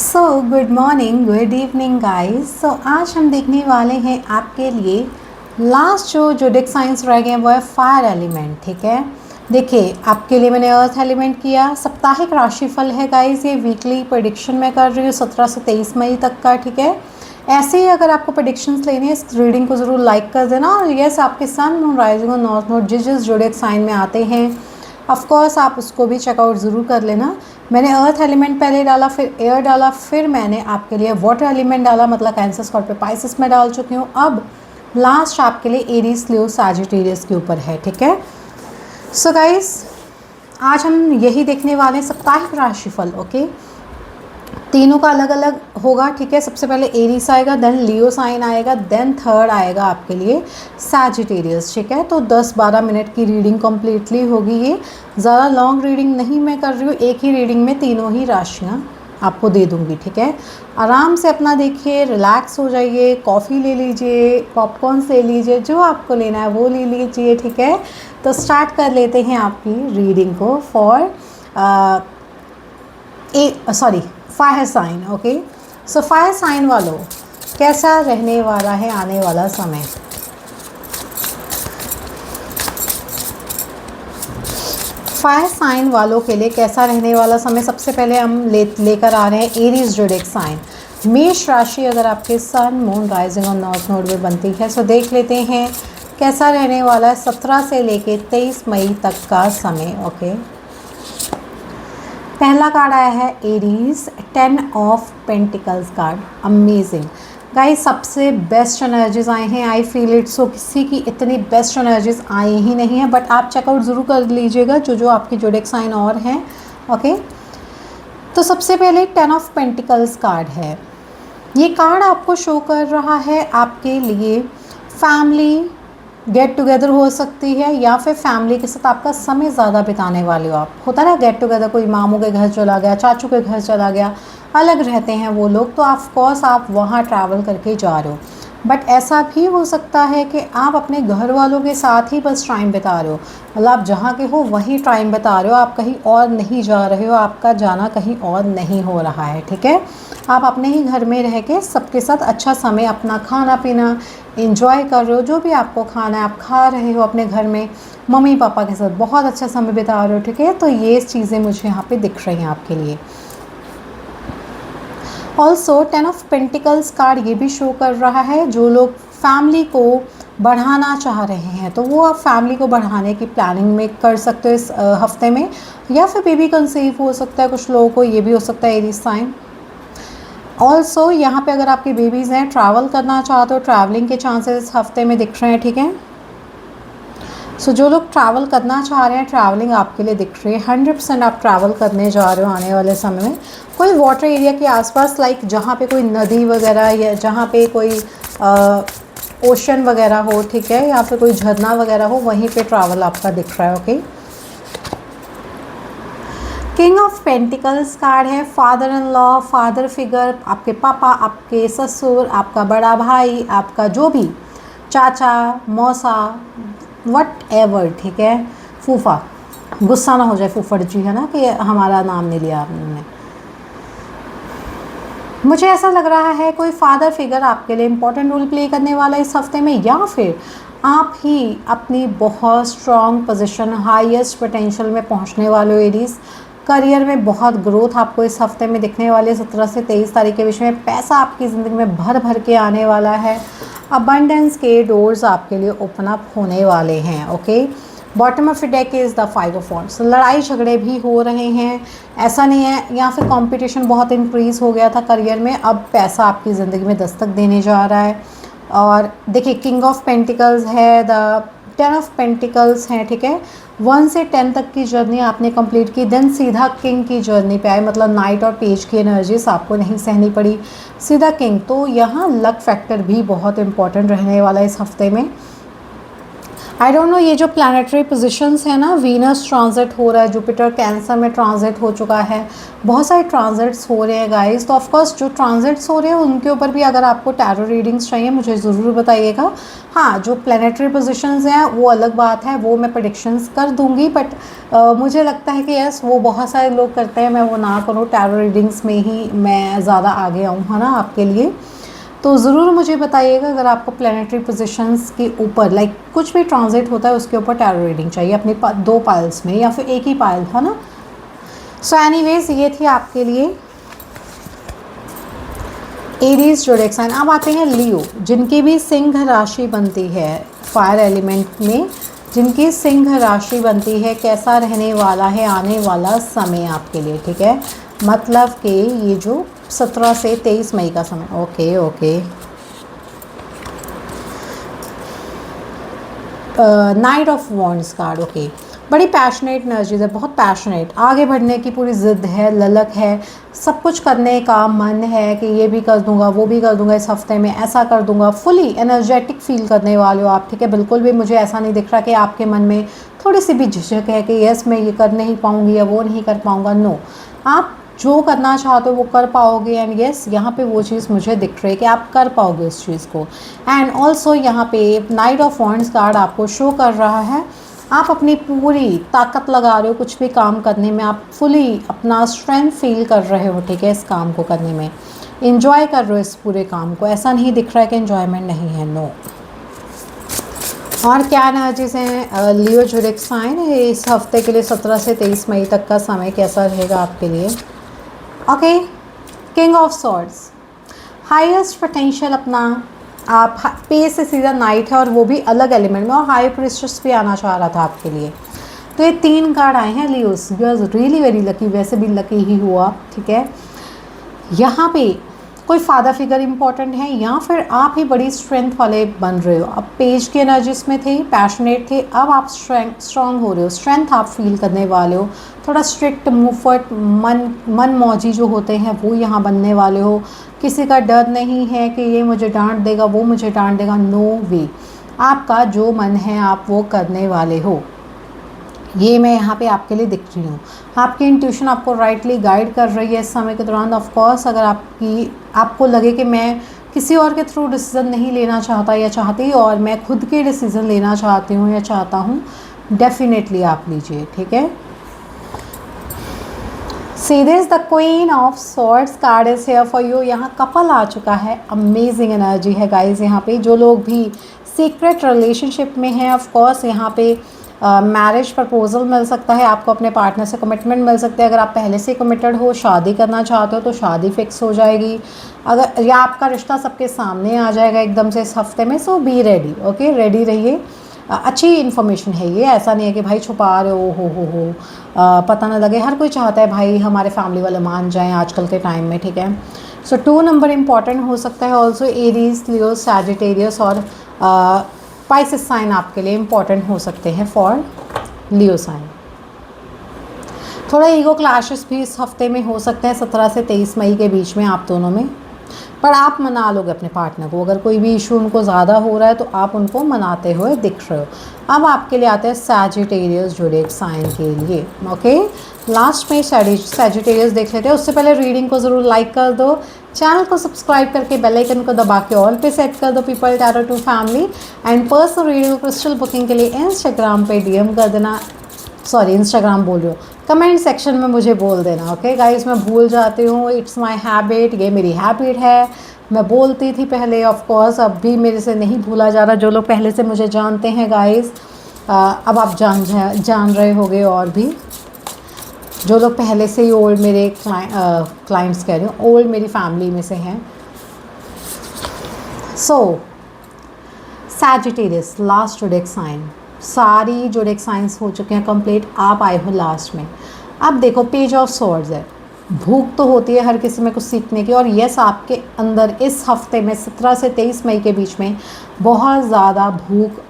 सो good morning, good evening guys. So आज हम देखने वाले हैं आपके लिए लास्ट जो ज़ोडिएक साइंस रह गए हैं वो है फायर एलिमेंट। ठीक है, देखिए आपके लिए मैंने अर्थ एलिमेंट किया। साप्ताहिक राशिफल है गाइस, ये वीकली प्रेडिक्शन मैं कर रही हूँ 17 से 23 मई तक का। ठीक है, ऐसे ही अगर आपको प्रेडिक्शंस लेनी है इस रीडिंग को ज़रूर लाइक कर देना। और यस, आपके सन मून राइजिंग और नॉर्थ नोड जिस जिस ज़ोडिएक साइन में आते हैं ऑफ कोर्स आप उसको भी चेकआउट ज़रूर कर लेना। मैंने अर्थ एलिमेंट पहले डाला, फिर एयर डाला, फिर मैंने आपके लिए वाटर एलिमेंट डाला, मतलब कैंसर स्कॉर्पियो पाइसेस में डाल चुकी हूँ। अब लास्ट आपके लिए एरीज लियो सैजिटेरियस के ऊपर है। ठीक है, सो गाइस आज हम यही देखने वाले हैं साप्ताहिक राशिफल। ओके, तीनों का अलग अलग होगा। ठीक है, सबसे पहले एरीज आएगा, देन लियो साइन आएगा, देन थर्ड आएगा आपके लिए सैजिटेरियस। ठीक है, तो 10-12 मिनट की रीडिंग कम्प्लीटली होगी। ये ज़्यादा लॉन्ग रीडिंग नहीं मैं कर रही हूँ, एक ही रीडिंग में तीनों ही राशियाँ आपको दे दूँगी। ठीक है, आराम से अपना देखिए, रिलैक्स हो जाइए, कॉफ़ी ले लीजिए, पॉपकॉर्न ले लीजिए, जो आपको लेना है वो ले लीजिए। ठीक है, तो स्टार्ट कर लेते हैं आपकी रीडिंग को for fire sign. Okay, so fire sign वालों कैसा रहने वाला है आने वाला समय। फायर साइन वालों के लिए कैसा रहने वाला समय, सबसे पहले हम लेकर आ रहे हैं एरीज ज़ोडिएक साइन। मेष राशि अगर आपके सन मून राइजिंग और नॉर्थ नोड में बनती है तो देख लेते हैं कैसा रहने वाला है 17 से लेके 23 मई तक का समय। ओके, पहला कार्ड आया है Aries 10 of pentacles card. Amazing guys, सबसे बेस्ट एनर्जीज आए हैं। आई फील इट सो, किसी की इतनी बेस्ट एनर्जीज आई ही नहीं है, बट आप चेकआउट ज़रूर कर लीजिएगा जो जो आपकी ज़ोडिएक साइन और हैं। ओके, तो सबसे पहले 10 ऑफ पेंटिकल्स कार्ड है। ये कार्ड आपको शो कर रहा है आपके लिए फैमिली गेट टुगेदर हो सकती है, या फिर फैमिली के साथ आपका समय ज़्यादा बिताने वाले हो आप। होता ना गेट टुगेदर, कोई मामू के घर चला गया, चाचू के घर चला गया, अलग रहते हैं वो लोग, तो ऑफ कोर्स आप वहाँ ट्रैवल करके जा रहे हो। बट ऐसा भी हो सकता है कि आप अपने घर वालों के साथ ही बस टाइम बिता रहे हो, मतलब आप जहाँ के हो वहीं टाइम बिता रहे हो, आप कहीं और नहीं जा रहे हो, आपका जाना कहीं और नहीं हो रहा है। ठीक है, आप अपने ही घर में रह के सबके साथ अच्छा समय, अपना खाना पीना एंजॉय कर रहे हो, जो भी आपको खाना है आप खा रहे हो अपने घर में, मम्मी पापा के साथ बहुत अच्छा समय बिता रहे हो। ठीक है, तो ये चीज़ें मुझे यहाँ पे दिख रही हैं आपके लिए। ऑल्सो 10 ऑफ पेंटिकल्स कार्ड ये भी शो कर रहा है जो लोग फैमिली को बढ़ाना चाह रहे हैं तो वो आप फैमिली को बढ़ाने की प्लानिंग में कर सकते हो इस हफ्ते में, या फिर बेबी कंसीव हो सकता है कुछ लोगों को, ये भी हो सकता है एरीज साइन। ऑल्सो यहाँ पे अगर आपके बेबीज़ हैं, ट्रैवल करना चाहते हो, ट्रैवलिंग के चांसेस इस हफ्ते में दिख रहे हैं। ठीक है, सो जो लोग ट्रैवल करना चाह रहे हैं ट्रैवलिंग आपके लिए दिख रही है। 100% आप ट्रैवल करने जा रहे हो आने वाले समय में, कोई वाटर एरिया के आसपास, लाइक जहाँ पे कोई नदी वगैरह या जहाँ पे कोई ओशन वगैरह हो। ठीक है, या फिर कोई झरना वगैरह हो, वहीं पे ट्रैवल आपका दिख रहा है। Okay, king of pentacles card है father in law, father figure, आपके पापा, आपके ससुर, आपका बड़ा भाई, आपका जो भी चाचा मौसा वट एवर। ठीक है, फूफा, गुस्सा ना हो जाए फूफड़ जी, है ना, कि हमारा नाम नहीं लिया आपने। मुझे ऐसा लग रहा है कोई फादर फिगर आपके लिए इम्पोर्टेंट रोल प्ले करने वाला है इस हफ्ते में, या फिर आप ही अपनी बहुत स्ट्रॉन्ग पोजीशन, हाईएस्ट पोटेंशियल में पहुंचने वाले हो एरीज। करियर में बहुत ग्रोथ आपको इस हफ्ते में दिखने वाली है। 17 से 23 तारीख के बीच में पैसा आपकी ज़िंदगी में भर भर के आने वाला है। अबंडेंस के डोर्स आपके लिए ओपन अप होने वाले हैं। Okay, bottom of the deck is the 5 of wands. लड़ाई झगड़े भी हो रहे हैं, ऐसा नहीं है, या फिर कंपटीशन बहुत इंक्रीज़ हो गया था करियर में, अब पैसा आपकी ज़िंदगी में दस्तक देने जा रहा है। और देखिए किंग ऑफ पेंटिकल्स है, द 10 ऑफ पेंटिकल्स हैं। ठीक है, 1 से 10 तक की जर्नी आपने कंप्लीट की, देन सीधा किंग की जर्नी पे आए, मतलब नाइट और पेज की एनर्जीज आपको नहीं सहनी पड़ी, सीधा किंग। तो यहाँ लक फैक्टर भी बहुत इंपॉर्टेंट रहने वाला है इस हफ्ते में। आई डोंट नो, ये जो प्लानिटरी पोजीशंस है ना, वीनस ट्रांजिट हो रहा है, जुपिटर कैंसर में ट्रांजिट हो चुका है, बहुत सारे ट्रांजिट्स हो रहे हैं गाइस। तो ऑफकोर्स जो ट्रांजिट्स हो रहे हैं उनके ऊपर भी अगर आपको टैरो रीडिंग्स चाहिए मुझे ज़रूर बताइएगा। हाँ, जो प्लानिटरी पोजीशंस हैं वो अलग बात है, वो मैं प्रेडिक्शंस कर दूंगी, बट मुझे लगता है कि यस वो बहुत सारे लोग करते हैं, मैं वो ना करूँ, टैरो रीडिंग्स में ही मैं ज़्यादा आगे आऊँ, है ना, आपके लिए। तो ज़रूर मुझे बताइएगा अगर आपको प्लानिटरी पोजीशंस के ऊपर लाइक कुछ भी ट्रांजिट होता है उसके ऊपर टैरो रीडिंग चाहिए अपनी 2 पाइल्स में या फिर एक ही पाइल, है ना। सो एनीवेज ये थी आपके लिए एरीज जोडिएक साइन। अब आते हैं लियो, जिनकी भी सिंह राशि बनती है फायर एलिमेंट में, जिनकी सिंह राशि बनती है, कैसा रहने वाला है आने वाला समय आपके लिए, ठीक है। मतलब कि ये जो 17 से 23 मई का समय, okay okay. Night of wands card, okay. बड़ी पैशनेट एनर्जीज है, बहुत पैशनेट, आगे बढ़ने की पूरी ज़िद है, ललक है, सब कुछ करने का मन है कि ये भी कर दूंगा, वो भी कर दूंगा, इस हफ्ते में ऐसा कर दूंगा, फुली एनर्जेटिक फील करने वाले हो आप, ठीक है। बिल्कुल भी मुझे ऐसा नहीं दिख रहा कि आपके मन में थोड़ी सी भी झिझक है कि यस मैं ये कर नहीं पाऊँगी या वो नहीं कर पाऊँगा। नो, आप जो करना चाहते हो वो कर पाओगे, एंड यस यहाँ पे वो चीज़ मुझे दिख रही है कि आप कर पाओगे उस चीज़ को। एंड ऑल्सो यहाँ पे नाइट ऑफ वॉन्ड्स कार्ड आपको शो कर रहा है आप अपनी पूरी ताकत लगा रहे हो कुछ भी काम करने में, आप फुली अपना स्ट्रेंथ फील कर रहे हो, ठीक है, इस काम को करने में इंजॉय कर रहे हो इस पूरे काम को, ऐसा नहीं दिख रहा है कि इन्जॉयमेंट नहीं है, नो। और क्या एनर्जीज हैं लियो जोडिएक साइन, इस हफ्ते के लिए 17 से 23 मई तक का समय कैसा रहेगा आपके लिए। Okay, king of swords, highest potential अपना आप पे से सीधा नाइट है और वो भी अलग एलिमेंट में, और हाई प्रिस्टेस भी आना चाह रहा था आपके लिए। तो ये 3 कार्ड आए हैं Leos, you are really very lucky, वैसे भी लकी ही हुआ, ठीक है। यहाँ पे कोई फादर फिगर इंपॉर्टेंट है या फिर आप ही बड़ी स्ट्रेंथ वाले बन रहे हो। अब पेज की एनर्जीज में थे, पैशनेट थे, अब आप स्ट्रॉन्ग हो रहे हो, स्ट्रेंथ आप फील करने वाले हो, थोड़ा स्ट्रिक्ट मूवफट मन मौजी जो होते हैं वो यहाँ बनने वाले हो। किसी का डर नहीं है कि ये मुझे डांट देगा, वो मुझे डांट देगा, नो वे, आपका जो मन है आप वो करने वाले हो। ये मैं यहाँ पे आपके लिए दिख रही हूँ, आपकी इंट्यूशन आपको राइटली गाइड कर रही है इस समय के दौरान। ऑफ कोर्स अगर आपको लगे कि मैं किसी और के थ्रू डिसीज़न नहीं लेना चाहता या चाहती और मैं खुद के डिसीज़न लेना चाहती हूँ या चाहता हूँ, डेफिनेटली आप लीजिए, ठीक है। Series the queen of swords card is here for you. यहाँ कपल आ चुका है, अमेजिंग एनर्जी है गाइज। यहाँ पे जो लोग भी सीक्रेट रिलेशनशिप में हैं, ऑफ कोर्स यहाँ पे मैरिज प्रपोजल मिल सकता है आपको, अपने पार्टनर से कमिटमेंट मिल सकता है। अगर आप पहले से कमिटेड हो, शादी करना चाहते हो तो शादी फिक्स हो जाएगी, अगर या आपका रिश्ता सबके सामने आ जाएगा एकदम से इस हफ्ते में। सो बी रेडी, ओके, रेडी रहिए। अच्छी इन्फॉर्मेशन है ये, ऐसा नहीं है कि भाई छुपा रहे हो पता ना लगे। हर कोई चाहता है भाई हमारे फैमिली वाले मान जाएं आजकल के टाइम में, ठीक है। सो 2 नंबर इंपॉर्टेंट हो सकता है। ऑल्सो एरीज, लियो, सैजिटेरियस और स्पाइसिस साइन आपके लिए इंपॉर्टेंट हो सकते हैं फॉर लियो साइन। थोड़ा ईगो क्लैशेस भी इस हफ्ते में हो सकते हैं 17 से 23 मई के बीच में आप दोनों में, पर आप मना लोगे अपने पार्टनर को। अगर कोई भी इशू उनको ज़्यादा हो रहा है तो आप उनको मनाते हुए दिख रहे हो। अब आपके लिए आते हैं सैजिटेरियस जोडिएक साइन के लिए, ओके। लास्ट में सैजिटेरियस देख लेते हैं, उससे पहले रीडिंग को ज़रूर लाइक कर दो, चैनल को सब्सक्राइब करके बेल आइकन को दबा के ऑल पे सेट कर दो people tarot 2 family. And personal reading crystal booking के लिए इंस्टाग्राम पे DM कर देना, सॉरी इंस्टाग्राम बोल रही हूँ, कमेंट सेक्शन में मुझे बोल देना, ओके गाइस। मैं भूल जाती हूँ, इट्स माय हैबिट, ये मेरी हैबिट है, मैं बोलती थी पहले, ऑफ कोर्स अब भी मेरे से नहीं भूला जा रहा। जो लोग पहले से मुझे जानते हैं गाइस, अब आप जान रहे होगे, और भी जो लोग पहले से ही ओल्ड मेरे क्लाइंट्स कह रही हूँ, ओल्ड मेरी फैमिली में से हैं। सो सैजिटेरियस लास्ट जोडिएक साइन, सारी जोडिएक साइंस हो चुके हैं कंप्लीट, आप आए हो लास्ट में। अब देखो पेज ऑफ सॉर्ड्स है, भूख तो होती है हर किसी में कुछ सीखने की, और यस आपके अंदर इस हफ्ते में 17 से 23 मई के बीच में बहुत ज़्यादा भूख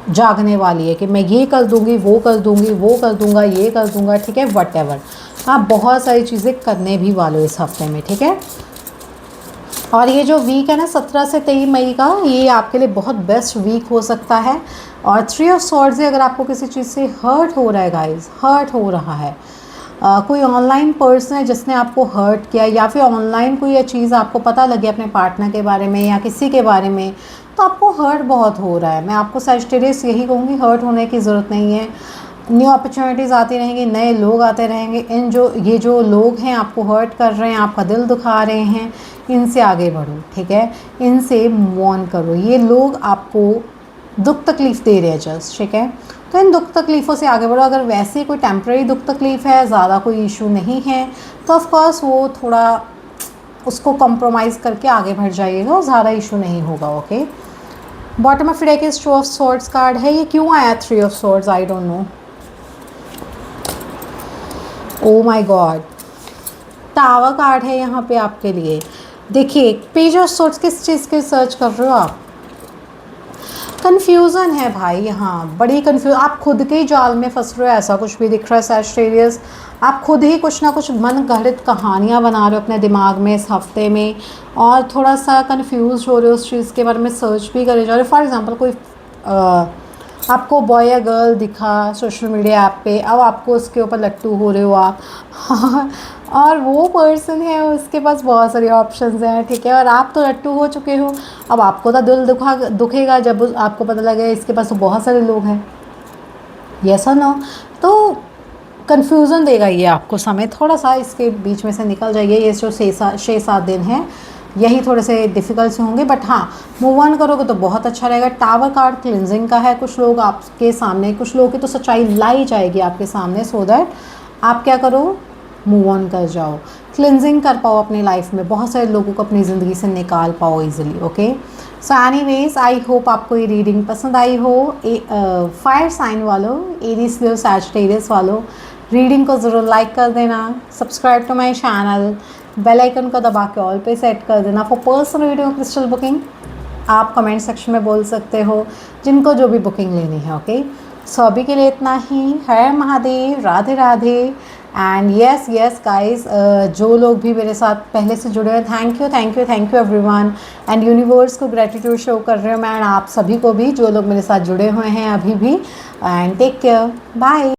जागने वाली है कि मैं ये कर दूंगी, वो कर दूंगी, वो कर दूंगा, ये कर दूंगा, ठीक है, व्हाटएवर। आप बहुत सारी चीज़ें करने भी वाले हो इस हफ्ते में, ठीक है। और ये जो वीक है ना 17 से 23 मई का, ये आपके लिए बहुत बेस्ट वीक हो सकता है। और 3 ऑफ स्वॉर्ड्स है, अगर आपको किसी चीज़ से हर्ट हो रहा है गाइस, हर्ट हो रहा है, कोई ऑनलाइन पर्सन है जिसने आपको हर्ट किया, या फिर ऑनलाइन कोई ये चीज़ आपको पता लगी अपने पार्टनर के बारे में या किसी के बारे में, तो आपको हर्ट बहुत हो रहा है। मैं आपको सजिटेरियस यही कहूँगी, हर्ट होने की ज़रूरत नहीं है। न्यू अपॉर्चुनिटीज़ आती रहेंगी, नए लोग आते रहेंगे। ये जो लोग हैं आपको हर्ट कर रहे हैं, आपका दिल दुखा रहे हैं, इनसे आगे बढ़ो, ठीक है, इनसे मूव ऑन करो। ये लोग आपको दुख तकलीफ़ दे रहे हैं जस्ट, ठीक है, तो इन दुख तकलीफ़ों से आगे बढ़ो। अगर वैसे कोई टेम्प्रेरी दुख तकलीफ़ है, ज़्यादा कोई इशू नहीं है, तो ऑफकोर्स वो थोड़ा उसको कॉम्प्रोमाइज़ करके आगे बढ़ जाइएगा और ज़्यादा इशू नहीं होगा। Okay, bottom of deck is 2 of swords card है। ये क्यों आया 3 of swords, I don't know. Oh my God, tower card है यहाँ पे आपके लिए। देखिए, पेज ऑफ स्वॉर्ड्स किस चीज़ के सर्च कर रहे हो आप? कन्फ्यूज़न है भाई यहाँ, बड़ी कन्फ्यूज, आप खुद के ही जाल में फंस रहे हो, ऐसा कुछ भी दिख रहा है सैजिटेरियस। आप खुद ही कुछ ना कुछ मन गढ़ित कहानियाँ बना रहे हो अपने दिमाग में इस हफ्ते में, और थोड़ा सा कन्फ्यूज हो रहे हो उस चीज़ के बारे में, सर्च भी करे जा रहे हो। फॉर एग्ज़ाम्पल कोई आपको बॉय या गर्ल दिखा सोशल मीडिया ऐप पे, अब आपको उसके ऊपर लट्टू हो रहे हो आप और वो पर्सन है उसके पास बहुत सारे ऑप्शंस हैं, ठीक है, और आप तो लट्टू हो चुके हो। अब आपको तो दिल दुखेगा जब आपको पता लगे इसके पास तो बहुत सारे लोग हैं। यस और नो? तो कन्फ्यूज़न देगा ये आपको समय, थोड़ा सा इसके बीच में से निकल जाइए। ये जो 6-7 दिन हैं यही थोड़े से डिफ़िकल्ट से होंगे, बट हाँ, मूव ऑन करोगे तो बहुत अच्छा रहेगा। टावर कार्ड क्लिनजिंग का है, कुछ लोग आपके सामने, कुछ लोगों की तो सच्चाई लाई जाएगी आपके सामने, सो दैट आप क्या करो, मूव ऑन कर जाओ, क्लिनजिंग कर पाओ अपनी लाइफ में, बहुत सारे लोगों को अपनी ज़िंदगी से निकाल पाओ easily. Okay, so anyways, I hope आपको ये रीडिंग पसंद आई हो। फायर साइन वालों, एरीज लियो, सैजिटेरियस वालों, रीडिंग को ज़रूर लाइक कर देना, subscribe to my channel, bell icon को दबा के ऑल पे सेट कर देना। For personal reading crystal booking आप कमेंट सेक्शन में बोल सकते हो जिनको जो भी बुकिंग लेनी है। ओके, सो अभी के लिए इतना ही। हर Mahadev, Radhe Radhe. And yes guys, जो लोग भी मेरे साथ पहले से जुड़े हैं, thank you everyone. And universe को ग्रेटिट्यूड शो कर रहे हो मैं, एंड आप सभी को भी जो लोग मेरे साथ जुड़े हुए हैं अभी भी। And take care, bye.